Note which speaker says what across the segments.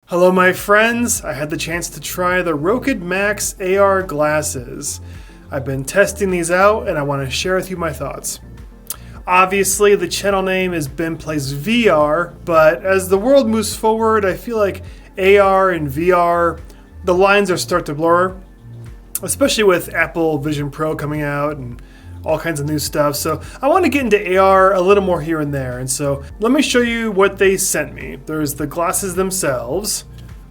Speaker 1: Hello my friends, I had the chance to try the Rokid Max AR Glasses. I've been testing these out and I want to share with you my thoughts. Obviously the channel name is Ben Plays VR, but as the world moves forward I feel like AR and VR, the lines are starting to blur. Especially with Apple Vision Pro coming out and all kinds of new stuff. So I want to get into AR a little more here and there. And so let me show you what they sent me. There's the glasses themselves,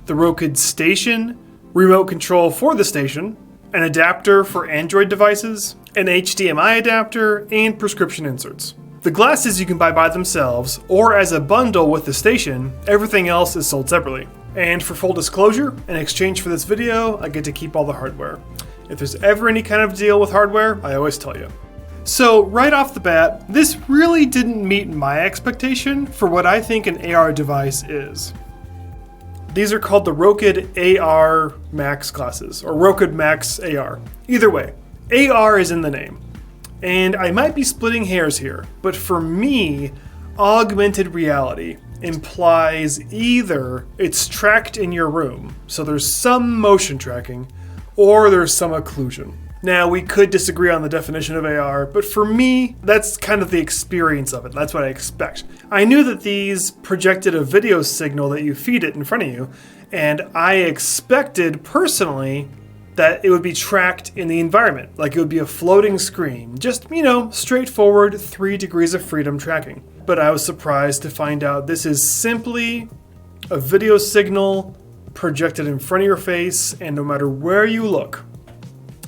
Speaker 1: the Rokid station, remote control for the station, an adapter for Android devices, an HDMI adapter, and prescription inserts. The glasses you can buy by themselves or as a bundle with the station. Everything else is sold separately. And for full disclosure, in exchange for this video, I get to keep all the hardware. If there's ever any kind of deal with hardware, I always tell you. So right off the bat, this really didn't meet my expectation for what I think an AR device is. These are called the Rokid AR Max Glasses, or Rokid Max AR. Either way, AR is in the name. And I might be splitting hairs here, but for me, augmented reality implies either it's tracked in your room, so there's some motion tracking, or there's some occlusion. Now, we could disagree on the definition of AR, but for me, that's kind of the experience of it. That's what I expect. I knew that these projected a video signal that you feed it in front of you, and I expected personally that it would be tracked in the environment, like it would be a floating screen, just, straightforward 3 degrees of freedom tracking. But I was surprised to find out this is simply a video signal projected in front of your face, and no matter where you look,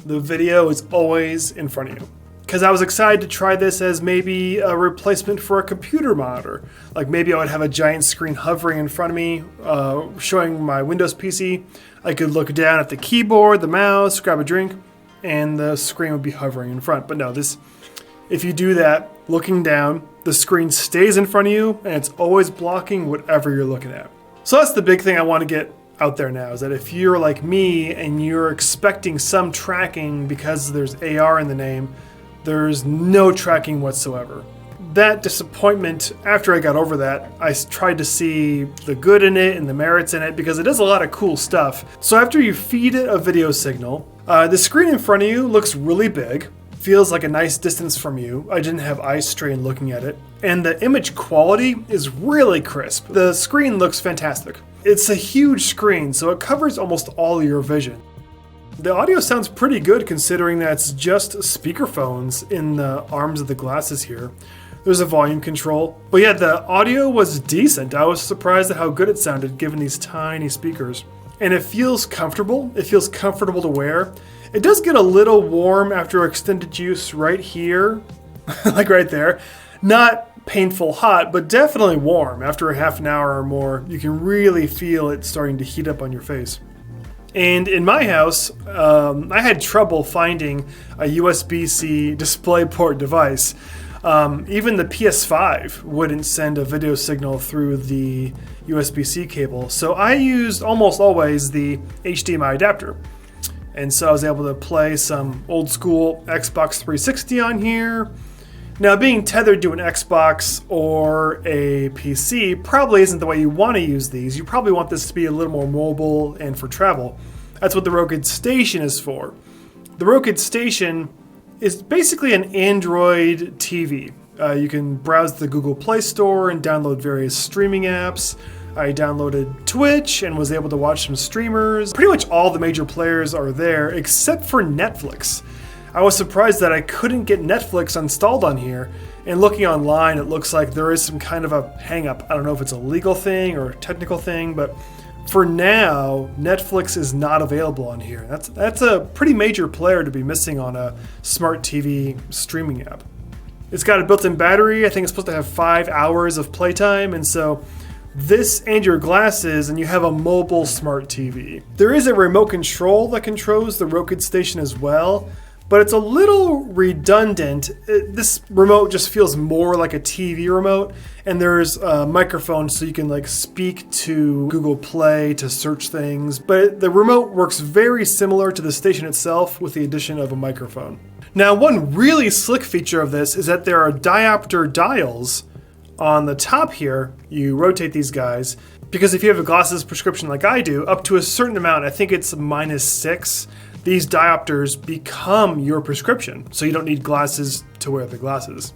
Speaker 1: the video is always in front of you. Because I was excited to try this as maybe a replacement for a computer monitor. Like maybe I would have a giant screen hovering in front of me, showing my Windows PC. I could look down at the keyboard, the mouse, grab a drink, and the screen would be hovering in front. But no, if you do that, looking down, the screen stays in front of you, and it's always blocking whatever you're looking at. So that's the big thing I want to get out there now, is that if you're like me and you're expecting some tracking because there's AR in the name, there's no tracking whatsoever. That disappointment, after I got over that, I tried to see the good in it and the merits in it because it does a lot of cool stuff. So after you feed it a video signal, the screen in front of you looks really big, feels like a nice distance from you. I didn't have eye strain looking at it. And the image quality is really crisp. The screen looks fantastic. It's a huge screen, so it covers almost all your vision. The audio sounds pretty good considering that it's just speakerphones in the arms of the glasses here. There's a volume control. But yeah, the audio was decent. I was surprised at how good it sounded given these tiny speakers. And it feels comfortable. It feels comfortable to wear. It does get a little warm after extended use right here, like right there. Not painful hot, but definitely warm. After a half an hour or more, you can really feel it starting to heat up on your face. And in my house, I had trouble finding a USB-C DisplayPort device. Even the PS5 wouldn't send a video signal through the USB-C cable. So I used almost always the HDMI adapter. And so I was able to play some old school Xbox 360 on here. Now, being tethered to an Xbox or a PC probably isn't the way you want to use these. You probably want this to be a little more mobile and for travel. That's what the Rokid Station is for. The Rokid Station is basically an Android TV. You can browse the Google Play Store and download various streaming apps. I downloaded Twitch and was able to watch some streamers. Pretty much all the major players are there except for Netflix. I was surprised that I couldn't get Netflix installed on here, and looking online it looks like there is some kind of a hang-up. I don't know if it's a legal thing or a technical thing, but for now, Netflix is not available on here. That's a pretty major player to be missing on a smart TV streaming app. It's got a built-in battery. I think it's supposed to have 5 hours of playtime, and so this and your glasses, and you have a mobile smart TV. There is a remote control that controls the Rokid Station as well, but it's a little redundant. This remote just feels more like a TV remote, and there's a microphone so you can speak to Google Play to search things, but the remote works very similar to the station itself with the addition of a microphone. Now, one really slick feature of this is that there are diopter dials On the top here, you rotate these guys, because if you have a glasses prescription like I do, up to a certain amount, I think it's -6, these diopters become your prescription, so you don't need glasses to wear the glasses.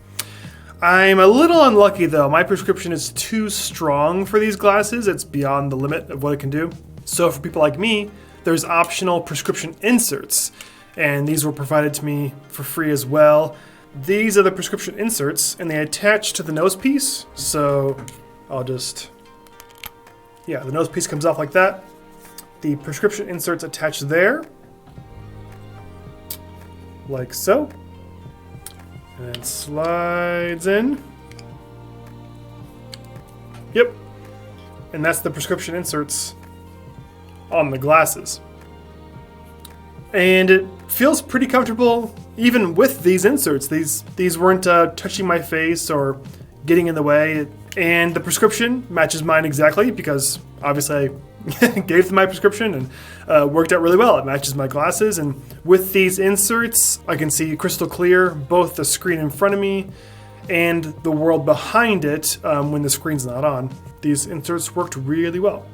Speaker 1: I'm a little unlucky though. My prescription is too strong for these glasses. It's beyond the limit of what it can do. So for people like me, there's optional prescription inserts, and these were provided to me for free as well. These are the prescription inserts, and they attach to the nose piece. So I'll just, yeah, the nose piece comes off like that. The prescription inserts attach there, like so. And it slides in. Yep. And that's the prescription inserts on the glasses. And it feels pretty comfortable even with these inserts. These weren't touching my face or getting in the way. And the prescription matches mine exactly, because obviously I gave them my prescription and worked out really well. It matches my glasses, and with these inserts I can see crystal clear both the screen in front of me and the world behind it when the screen's not on. These inserts worked really well.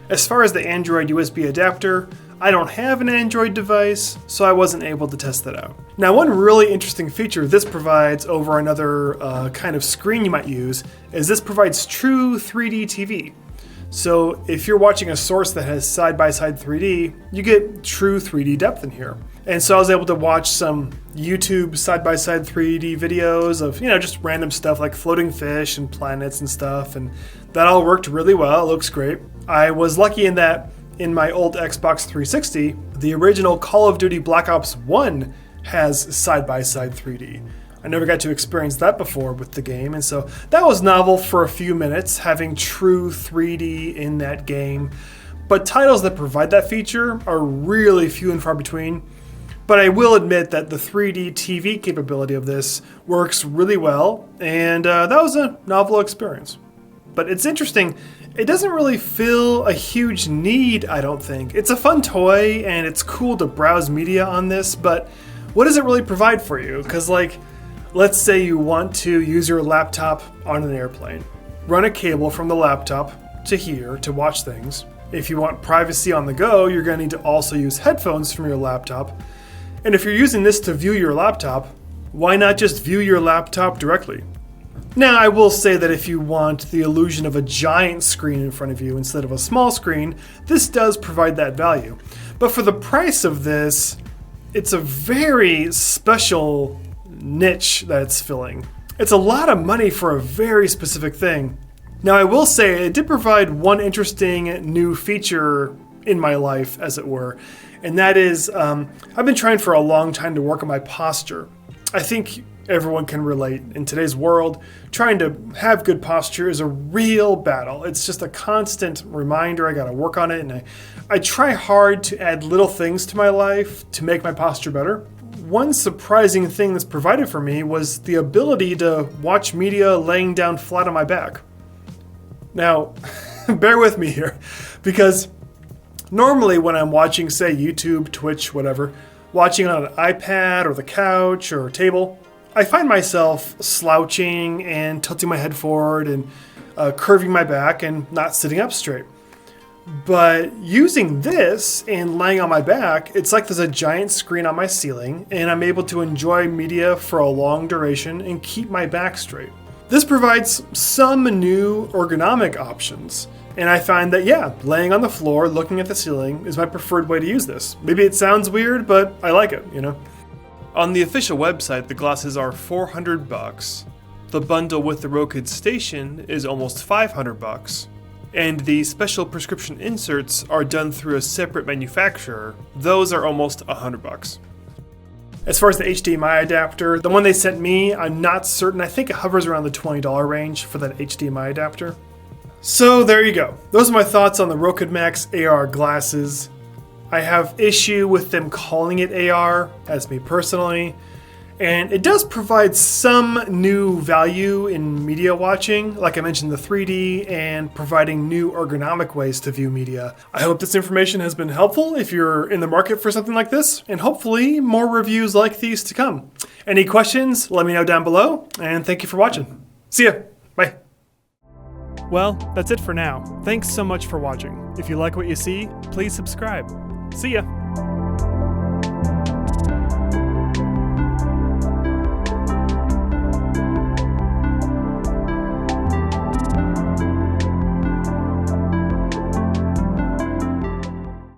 Speaker 1: As far as the Android USB adapter, I don't have an Android device, so I wasn't able to test that out. Now, one really interesting feature this provides over another kind of screen you might use is this provides true 3D TV. So if you're watching a source that has side-by-side 3D, you get true 3D depth in here. And so I was able to watch some YouTube side-by-side 3D videos of, just random stuff like floating fish and planets and stuff, and that all worked really well. It looks great. I was lucky in that in my old Xbox 360, the original Call of Duty Black Ops 1 has side-by-side 3D. I never got to experience that before with the game, and so that was novel for a few minutes, having true 3D in that game. But titles that provide that feature are really few and far between. But I will admit that the 3D TV capability of this works really well, and that was a novel experience. But it's interesting, it doesn't really fill a huge need, I don't think. It's a fun toy, and it's cool to browse media on this, but what does it really provide for you? Because let's say you want to use your laptop on an airplane. Run a cable from the laptop to here to watch things. If you want privacy on the go, you're going to need to also use headphones from your laptop. And if you're using this to view your laptop, why not just view your laptop directly? Now, I will say that if you want the illusion of a giant screen in front of you instead of a small screen, this does provide that value. But for the price of this, it's a very special niche that it's filling. It's a lot of money for a very specific thing. Now, I will say it did provide one interesting new feature in my life, as it were, and that is I've been trying for a long time to work on my posture. I think everyone can relate. In today's world, trying to have good posture is a real battle. It's just a constant reminder. I got to work on it, and I try hard to add little things to my life to make my posture better. One surprising thing that's provided for me was the ability to watch media laying down flat on my back. Now, bear with me here, because normally when I'm watching, say, YouTube, Twitch, whatever, watching on an iPad or the couch or a table, I find myself slouching and tilting my head forward and curving my back and not sitting up straight. But using this and laying on my back, it's like there's a giant screen on my ceiling, and I'm able to enjoy media for a long duration and keep my back straight. This provides some new ergonomic options, and I find that, laying on the floor, looking at the ceiling is my preferred way to use this. Maybe it sounds weird, but I like it, On the official website, the glasses are $400. The bundle with the Rokid station is almost $500. And the special prescription inserts are done through a separate manufacturer. Those are almost $100. As far as the HDMI adapter, the one they sent me, I'm not certain. I think it hovers around the $20 range for that HDMI adapter. So there you go. Those are my thoughts on the Rokid Max AR glasses. I have issue with them calling it AR, as me personally. And it does provide some new value in media watching, like I mentioned, the 3D and providing new ergonomic ways to view media. I hope this information has been helpful if you're in the market for something like this, and hopefully more reviews like these to come. Any questions, let me know down below, and thank you for watching. See ya. Bye. Well, that's it for now. Thanks so much for watching. If you like what you see, please subscribe. See ya!